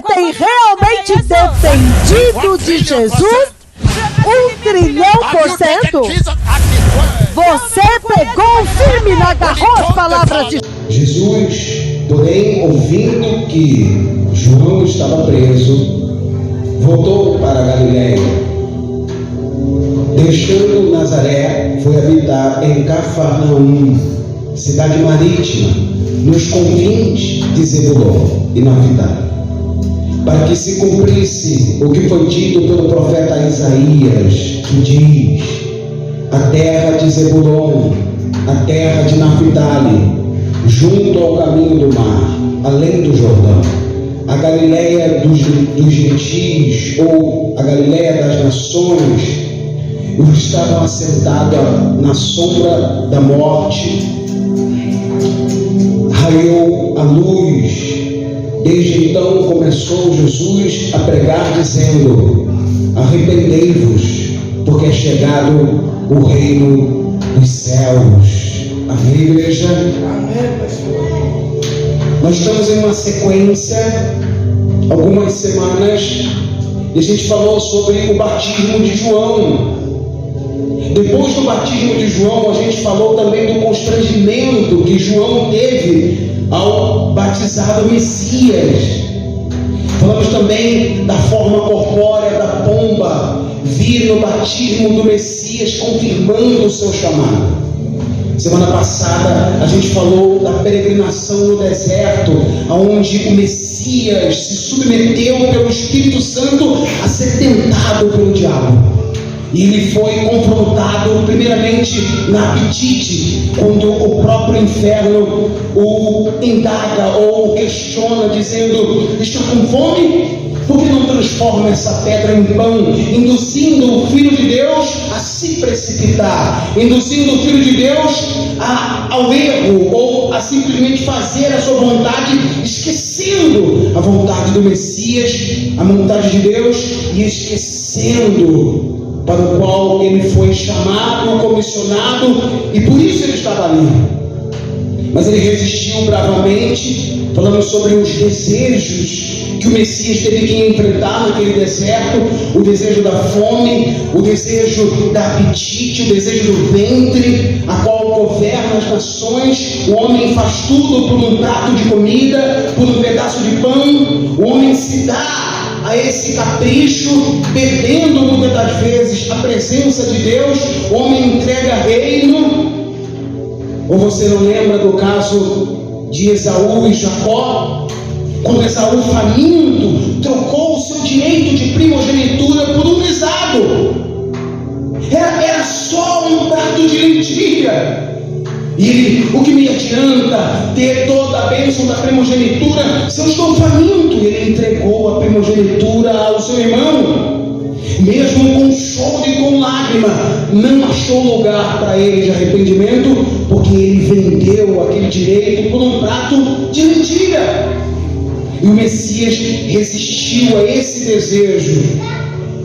tem realmente defendido de Jesus 1.000.000%? Você pegou firme e agarrou as palavras de Jesus, porém, ouvindo que João estava preso, voltou para a Galiléia. Deixando Nazaré, foi habitar em Cafarnaum, cidade marítima, nos confins de Zebulon e Naphtali, para que se cumprisse o que foi dito pelo profeta Isaías, que diz: a terra de Zebulon, a terra de Naphtali, junto ao caminho do mar, além do Jordão, a Galiléia dos gentios, ou a Galiléia das nações, os que estavam assentados na sombra da morte, raiou a luz. Desde então começou Jesus a pregar, dizendo: arrependei-vos, porque é chegado o reino dos céus. Amém, igreja? Amém, pastor. Nós estamos em uma sequência, algumas semanas, e a gente falou sobre o batismo de João. Depois do batismo de João, a gente falou também do constrangimento que João teve ao batizar o Messias. Falamos também da forma corpórea da pomba vir no batismo do Messias, confirmando o seu chamado. Semana passada a gente falou da peregrinação no deserto, onde o Messias se submeteu pelo Espírito Santo a ser tentado pelo diabo. E ele foi confrontado primeiramente na apetite, quando o próprio inferno o indaga ou o questiona, dizendo: está com fome? Por que não transforma essa pedra em pão? Induzindo o Filho de Deus a se precipitar, induzindo o Filho de Deus ao erro, ou a simplesmente fazer a sua vontade, esquecendo a vontade do Messias, a vontade de Deus, e esquecendo para o qual ele foi chamado, comissionado, e por isso ele estava ali. Mas ele resistiu bravamente. Falamos sobre os desejos que o Messias teve que enfrentar naquele deserto: o desejo da fome, o desejo da apetite, o desejo do ventre, a qual governa as nações. O homem faz tudo por um prato de comida, por um pedaço de pão. O homem se dá a esse capricho, perdendo muitas das vezes a presença de Deus. O homem entrega reino. Ou você não lembra do caso de Esaú e Jacó? Quando Esaú, faminto, trocou o seu direito de primogenitura por um mesado. Era só um prato de lentilha. E ele: o que me adianta ter toda a bênção da primogenitura se eu estou faminto? E ele entregou a primogenitura ao seu irmão. Mesmo com choro e com lágrima, não achou lugar para ele de arrependimento, porque ele vendeu aquele direito por um prato de lentilha. E o Messias resistiu a esse desejo,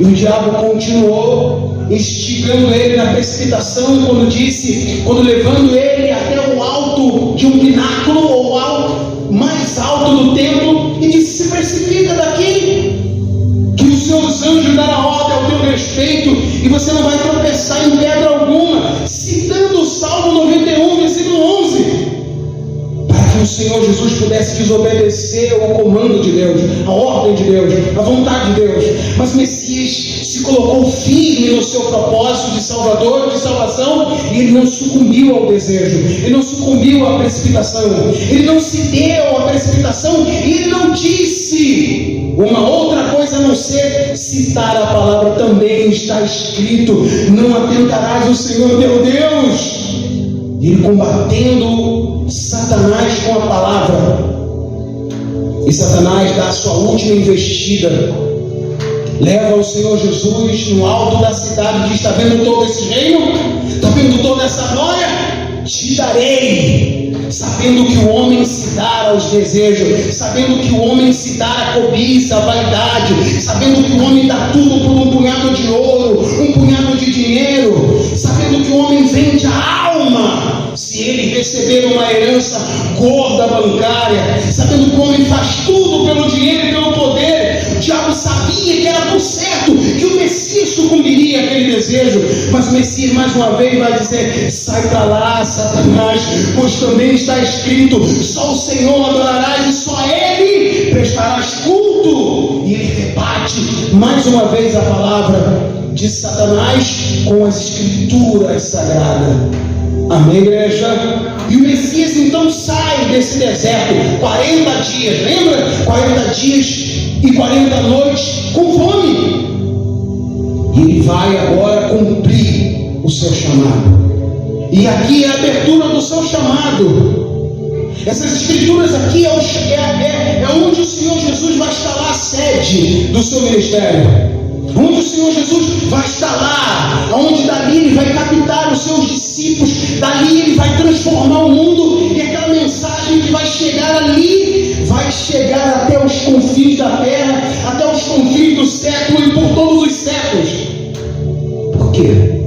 e o diabo continuou instigando ele na precipitação, quando levando ele até o alto de um pináculo, ou alto mais alto do templo, e disse: se precipita daqui, que os seus anjos darão ordem ao teu respeito, e você não vai tropeçar em pedra alguma, citando o Salmo 91, versículo 11, para que o Senhor Jesus pudesse desobedecer ao comando de Deus, a ordem de Deus, a vontade de Deus. Mas o Messias se colocou firme no seu propósito de Salvador, de salvação, e ele não sucumbiu ao desejo, ele não sucumbiu à precipitação, ele não se deu à precipitação, e ele não disse uma outra coisa a não ser citar a palavra. Também está escrito: não atentarás ao Senhor teu Deus. E ele combatendo Satanás com a palavra, e Satanás dá a sua última investida, leva o Senhor Jesus no alto da cidade e diz: está vendo todo esse reino? Está vendo toda essa glória? Te darei. Sabendo que o homem se dá aos desejos, sabendo que o homem se dá à cobiça, à vaidade, sabendo que o homem dá tudo por um punhado de ouro, um punhado de dinheiro, sabendo que o homem vende a alma se ele receber uma herança gorda bancária, sabendo que o homem faz tudo pelo dinheiro e pelo poder, aquele desejo, mas o Messias mais uma vez vai dizer: sai para lá, Satanás, pois também está escrito: só o Senhor adorarás e só Ele prestarás culto. E ele rebate mais uma vez a palavra de Satanás com as escrituras sagradas. Amém, igreja? E o Messias então sai desse deserto, 40 dias, lembra? 40 dias e 40 noites com fome. E ele vai agora cumprir o seu chamado. E aqui é a abertura do seu chamado. Essas escrituras aqui é onde o Senhor Jesus vai instalar a sede do seu ministério. Onde o Senhor Jesus vai estar lá, onde dali ele vai captar os seus discípulos, dali ele vai transformar o mundo, e aquela mensagem que vai chegar ali, vai chegar até os confins da terra, até os confins do século e por todos os séculos. Por quê?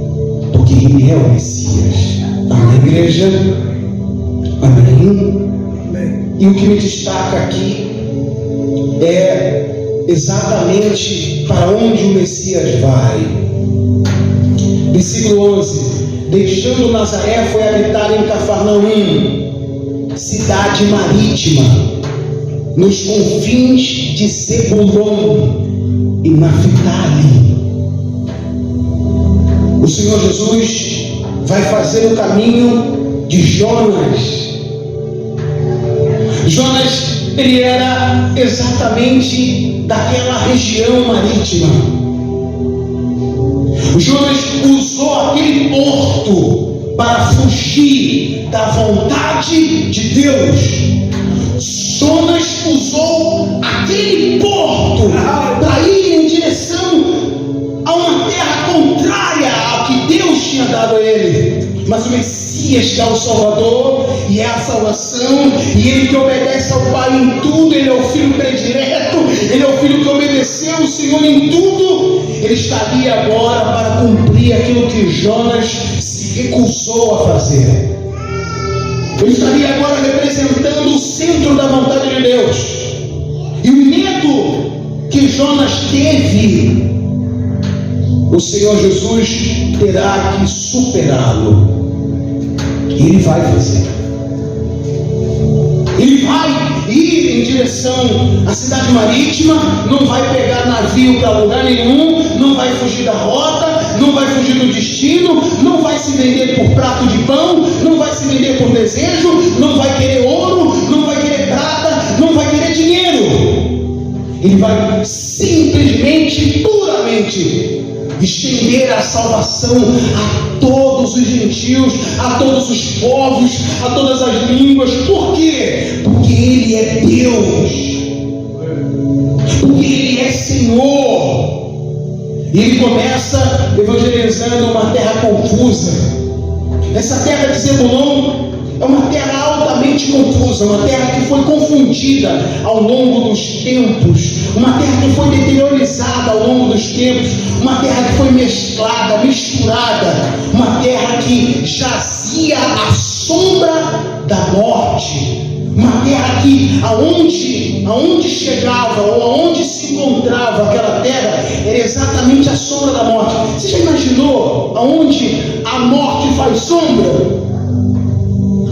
Porque ele é o Messias. Amém, igreja? Amém? Amém. E o que me destaca aqui é exatamente para onde o Messias vai. Versículo 11: deixando Nazaré, foi habitar em Cafarnaum, cidade marítima, nos confins de Zebulon e Naftali. O Senhor Jesus vai fazer o caminho de Jonas. Jonas, ele era exatamente daquela região marítima. Jonas usou aquele porto para fugir da vontade de Deus. Jonas usou aquele porto para ir em direção a uma terra contrária ao que Deus tinha dado a ele. Mas o Messias, que é o Salvador e é a salvação, e ele que obedece ao Pai em tudo, ele é o Filho predileto, ele é o Filho que obedeceu o Senhor em tudo, ele estaria agora para cumprir aquilo que Jonas se recusou a fazer. Ele estaria agora representando o centro da vontade de Deus. E o medo que Jonas teve, o Senhor Jesus terá que superá-lo. E ele vai fazer. Ele vai ir em direção à cidade marítima, não vai pegar navio para lugar nenhum, não vai fugir da rota, não vai fugir do destino, não vai se vender por prato de pão, não vai se vender por desejo, não vai querer ouro, não vai querer prata, não vai querer dinheiro. Ele vai simplesmente, puramente estender a salvação a todos os gentios, a todos os povos, a todas as línguas. Por quê? Porque Ele é Deus, porque Ele é Senhor. E Ele começa evangelizando uma terra confusa. Essa terra de Zebulon é uma terra altamente confusa, uma terra que foi confundida ao longo dos tempos, uma terra que foi deteriorizada ao longo dos tempos, uma terra que foi mesclada, misturada, uma terra que jazia à sombra da morte, uma terra que aonde chegava ou aonde se encontrava aquela terra era exatamente a sombra da morte. Você já imaginou aonde a morte faz sombra?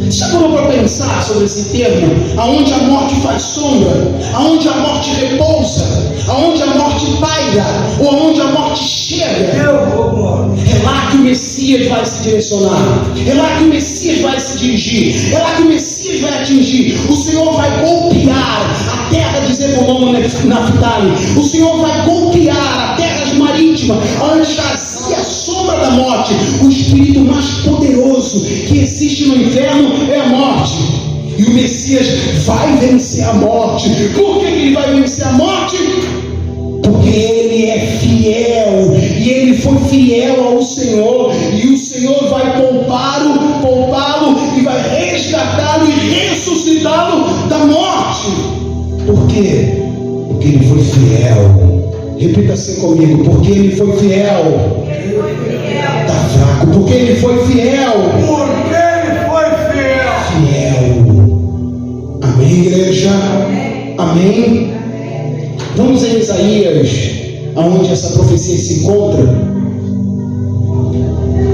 Você já parou para pensar sobre esse termo? Aonde a morte faz sombra, aonde a morte repousa, aonde a morte paira, ou aonde a morte chega. É lá que o Messias vai se direcionar, é lá que o Messias vai se dirigir, é lá que o Messias vai atingir. O Senhor vai golpear a terra de Zebulon e Naftali, o Senhor vai golpear a terra marítima, onde jazia a sombra da morte. O espírito mais poderoso que existe no inferno é a morte. E o Messias vai vencer a morte. Por que ele vai vencer a morte? Porque ele é fiel, e ele foi fiel ao Senhor, e o Senhor vai poupá-lo e vai resgatá-lo e ressuscitá-lo da morte. Por quê? Porque ele foi fiel. Repita assim comigo: porque ele foi fiel. Está fraco. Porque ele foi fiel. Porque ele foi fiel. Fiel. Amém, igreja? Amém? Vamos em Isaías, aonde essa profecia se encontra.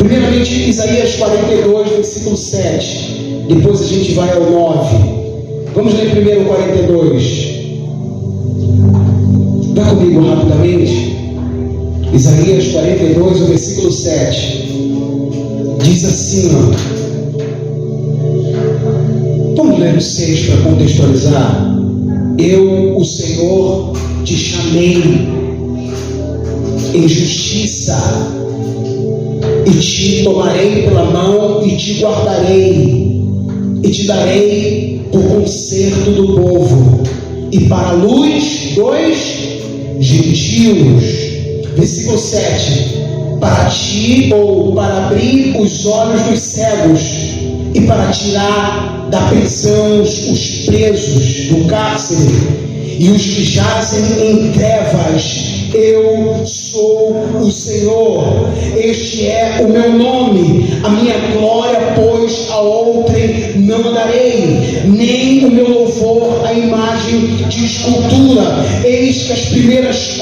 Primeiramente, Isaías 42, versículo 7. Depois a gente vai ao 9. Vamos ler primeiro o 42. Dá comigo rapidamente. Isaías 42, o versículo 7. Diz assim, ó. Vamos ler o 6 para contextualizar. Eu, o Senhor, te chamei em justiça, e te tomarei pela mão, e te guardarei, e te darei por conserto do povo, e para a luz dos gentios. Versículo 7. Para ti, ou para abrir os olhos dos cegos, e para tirar da prisão os presos do cárcere, e os que jazem em trevas. Eu sou o Senhor, este é o meu nome, a minha glória, pois a outrem não darei, nem o meu louvor à imagem de escultura. Eis que as primeiras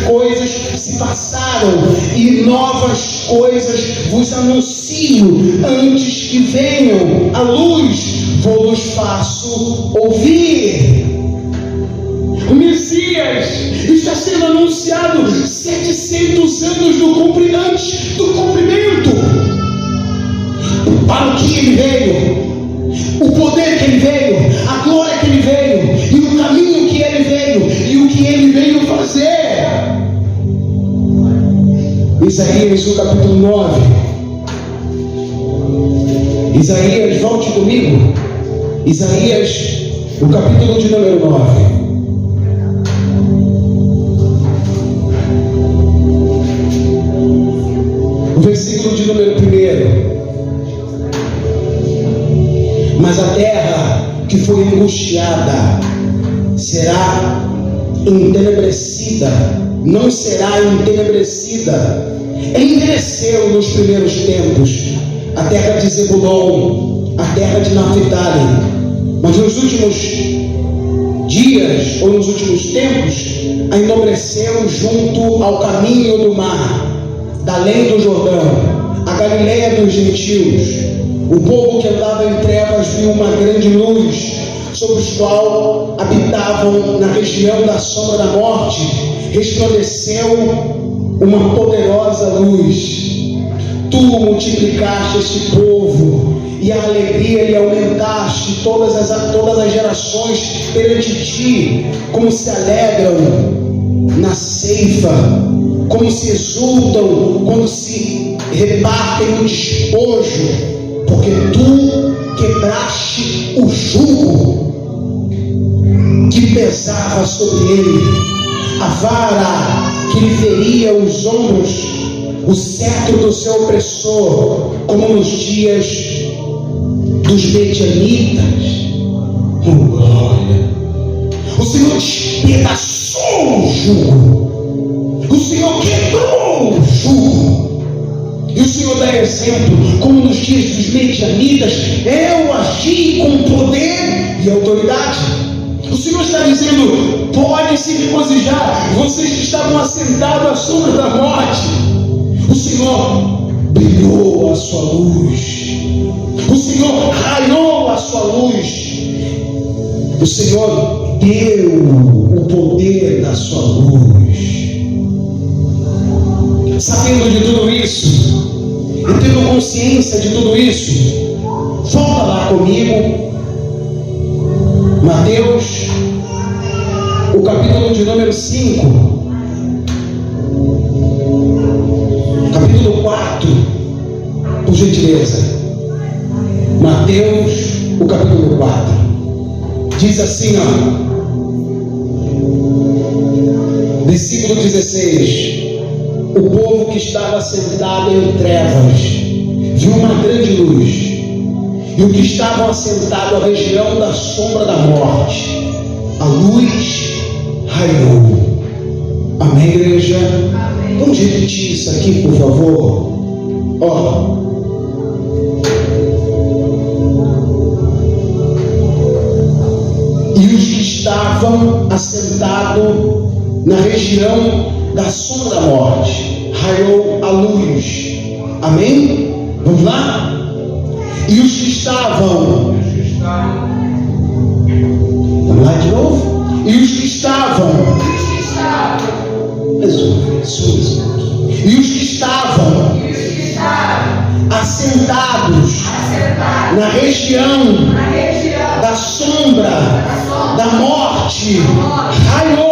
coisas se passaram, e novas coisas vos anuncio. Antes que venham a luz, vos faço ouvir. O Messias está sendo anunciado 700 anos antes do cumprimento. Para o que ele veio, o poder que ele veio, a glória que ele veio, e o caminho que ele veio, e o que ele veio fazer. Isaías, o capítulo 9. Isaías, volte comigo. Isaías, o capítulo de número 9. O versículo de número 1. Mas a terra que foi angustiada será entenebrecida, não será entenebrecida. Envelheceu nos primeiros tempos a terra de Zebulon, a terra de Naphtali, mas nos últimos dias, ou nos últimos tempos, a enobreceu junto ao caminho do mar, da além do Jordão, a Galileia dos gentios. O povo que andava em trevas viu uma grande luz, sobre os qual habitavam na região da sombra da morte, resplandeceu uma poderosa luz. Tu multiplicaste este povo, e a alegria lhe aumentaste. Todas as gerações perante ti, como se alegram na ceifa, como se exultam quando se repartem o despojo, porque tu quebraste o jugo que pesava sobre ele, a vara que lhe feria os ombros, o cetro do seu opressor, como nos dias dos medianitas. Oh, glória! O Senhor despedaçou o jugo, o Senhor quebrou o jugo. E o Senhor dá exemplo, como nos dias dos medianitas, eu agi com poder e autoridade. O Senhor está dizendo: podem se regozijar, vocês que estavam assentados à sombra da morte. O Senhor brilhou a sua luz, o Senhor raiou a sua luz, o Senhor deu o poder da sua luz. Sabendo de tudo isso, e tendo consciência de tudo isso, volta lá comigo, Mateus, o capítulo de número 5, capítulo 4, por gentileza. Mateus, o capítulo 4, diz assim, ó, versículo 16: o povo que estava sentado em trevas viu uma grande luz, e o que estavam assentados à região da sombra da morte, a luz raiou. Amém, igreja? Amém. Vamos repetir isso aqui, por favor. Ó. E os que estavam assentados na região da sombra da morte, raiou a luz, Amém? Vamos lá? E os que estavam. Vamos lá de novo? E os que estavam. Jesus. E os que estavam assentados na região da sombra da morte, raiou